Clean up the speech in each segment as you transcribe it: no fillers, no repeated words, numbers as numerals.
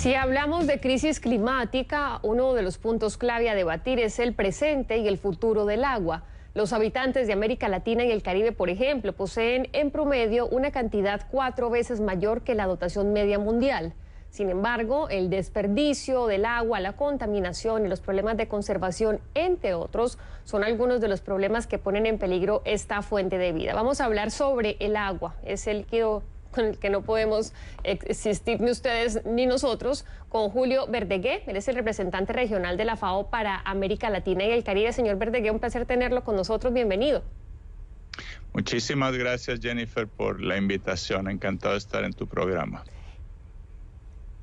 Si hablamos de crisis climática, uno de los puntos clave a debatir es el presente y el futuro del agua. Los habitantes de América Latina y el Caribe, por ejemplo, poseen en promedio una cantidad 4 veces mayor que la dotación media mundial. Sin embargo, el desperdicio del agua, la contaminación y los problemas de conservación, entre otros, son algunos de los problemas que ponen en peligro esta fuente de vida. Vamos a hablar sobre el agua, es el líquido con el que no podemos existir ni ustedes ni nosotros, con Julio Verdegué. Él es el representante regional de la FAO para América Latina y el Caribe. Señor Verdegué, un placer tenerlo con nosotros, bienvenido. Muchísimas gracias, Jennifer, por la invitación. Encantado de estar en tu programa.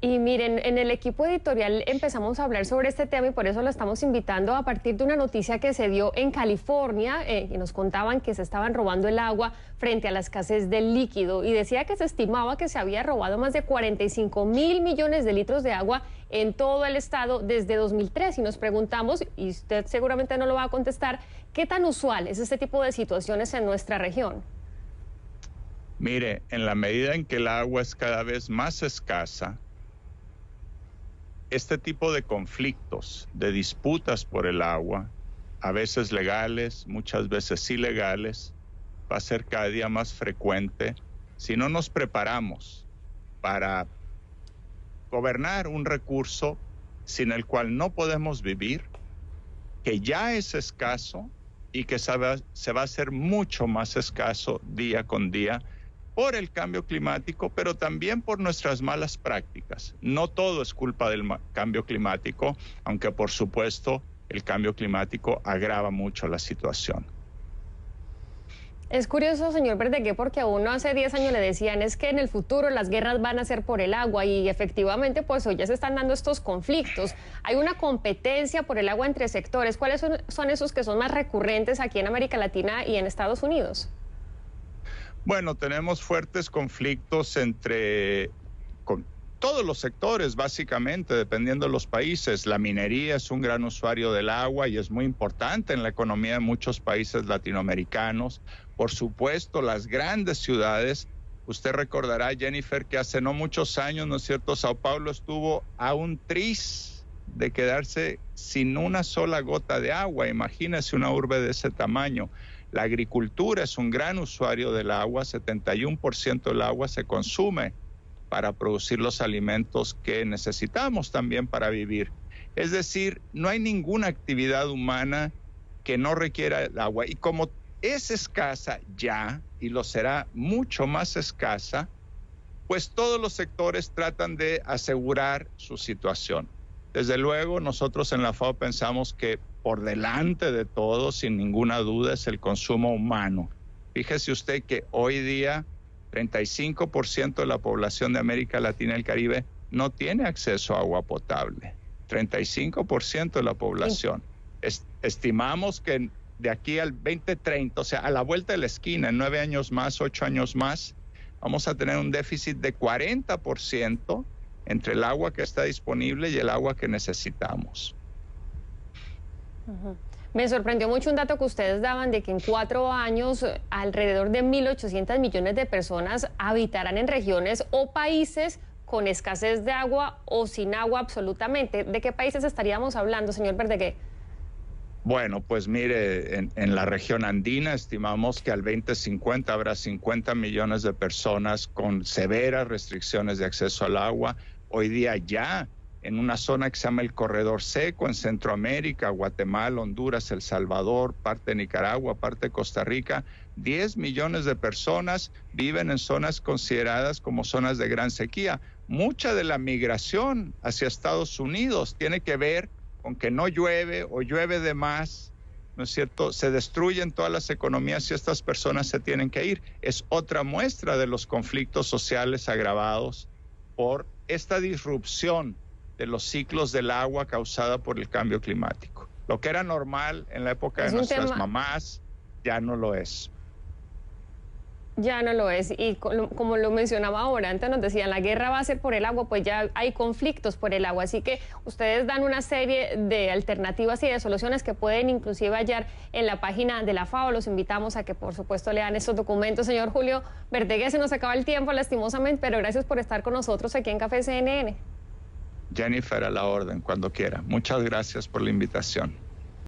Y miren, en el equipo editorial empezamos a hablar sobre este tema y por eso lo estamos invitando a partir de una noticia que se dio en California, y nos contaban que se estaban robando el agua frente a la escasez del líquido, y decía que se estimaba que se había robado más de 45.000 millones de litros de agua en todo el estado desde 2003, y nos preguntamos, y usted seguramente no lo va a contestar, ¿qué tan usual es este tipo de situaciones en nuestra región? Mire, en la medida en que el agua es cada vez más escasa, este tipo de conflictos, de disputas por el agua, a veces legales, muchas veces ilegales, va a ser cada día más frecuente si no nos preparamos para gobernar un recurso sin el cual no podemos vivir, que ya es escaso y que se va a hacer mucho más escaso día con día, por el cambio climático, pero también por nuestras malas prácticas. No todo es culpa del cambio climático, aunque por supuesto el cambio climático agrava mucho la situación. Es curioso, señor Verdegué, porque a uno hace 10 años le decían es que en el futuro las guerras van a ser por el agua y efectivamente pues hoy ya se están dando estos conflictos. Hay una competencia por el agua entre sectores. ¿Cuáles son esos que son más recurrentes aquí en América Latina y en Estados Unidos? Bueno, tenemos fuertes conflictos con todos los sectores, básicamente, dependiendo de los países. La minería es un gran usuario del agua y es muy importante en la economía de muchos países latinoamericanos. Por supuesto, las grandes ciudades. Usted recordará, Jennifer, que hace no muchos años, ¿no es cierto?, Sao Paulo estuvo a un tris de quedarse sin una sola gota de agua. Imagínese una urbe de ese tamaño. La agricultura es un gran usuario del agua, 71% del agua se consume para producir los alimentos que necesitamos también para vivir. Es decir, no hay ninguna actividad humana que no requiera el agua. Y como es escasa ya, y lo será mucho más escasa, pues todos los sectores tratan de asegurar su situación. Desde luego, nosotros en la FAO pensamos que por delante de todo, sin ninguna duda, es el consumo humano. Fíjese usted que hoy día 35% de la población de América Latina y el Caribe no tiene acceso a agua potable. 35% de la población. Estimamos que de aquí al 2030, o sea, a la vuelta de la esquina, en 9 años más, 8 años más, vamos a tener un déficit de 40% entre el agua que está disponible y el agua que necesitamos. Me sorprendió mucho un dato que ustedes daban de que en 4 años alrededor de 1.800 millones de personas habitarán en regiones o países con escasez de agua o sin agua absolutamente. ¿De qué países estaríamos hablando, señor Verdegué? Bueno, pues mire, en la región andina estimamos que al 2050 habrá 50 millones de personas con severas restricciones de acceso al agua. Hoy día ya en una zona que se llama el Corredor Seco, en Centroamérica, Guatemala, Honduras, El Salvador, parte de Nicaragua, parte de Costa Rica, 10 millones de personas viven en zonas consideradas como zonas de gran sequía. Mucha de la migración hacia Estados Unidos tiene que ver con que no llueve o llueve de más, ¿no es cierto? Se destruyen todas las economías y estas personas se tienen que ir. Es otra muestra de los conflictos sociales agravados por esta disrupción de los ciclos del agua causada por el cambio climático. Lo que era normal en la época de nuestras mamás, ya no lo es. Ya no lo es, y como lo mencionaba ahora, antes nos decían, la guerra va a ser por el agua, pues ya hay conflictos por el agua, así que ustedes dan una serie de alternativas y de soluciones que pueden inclusive hallar en la página de la FAO. Los invitamos a que por supuesto lean estos documentos. Señor Julio Verdegué, se nos acaba el tiempo lastimosamente, pero gracias por estar con nosotros aquí en Café CNN. Jennifer, a la orden, cuando quiera. Muchas gracias por la invitación.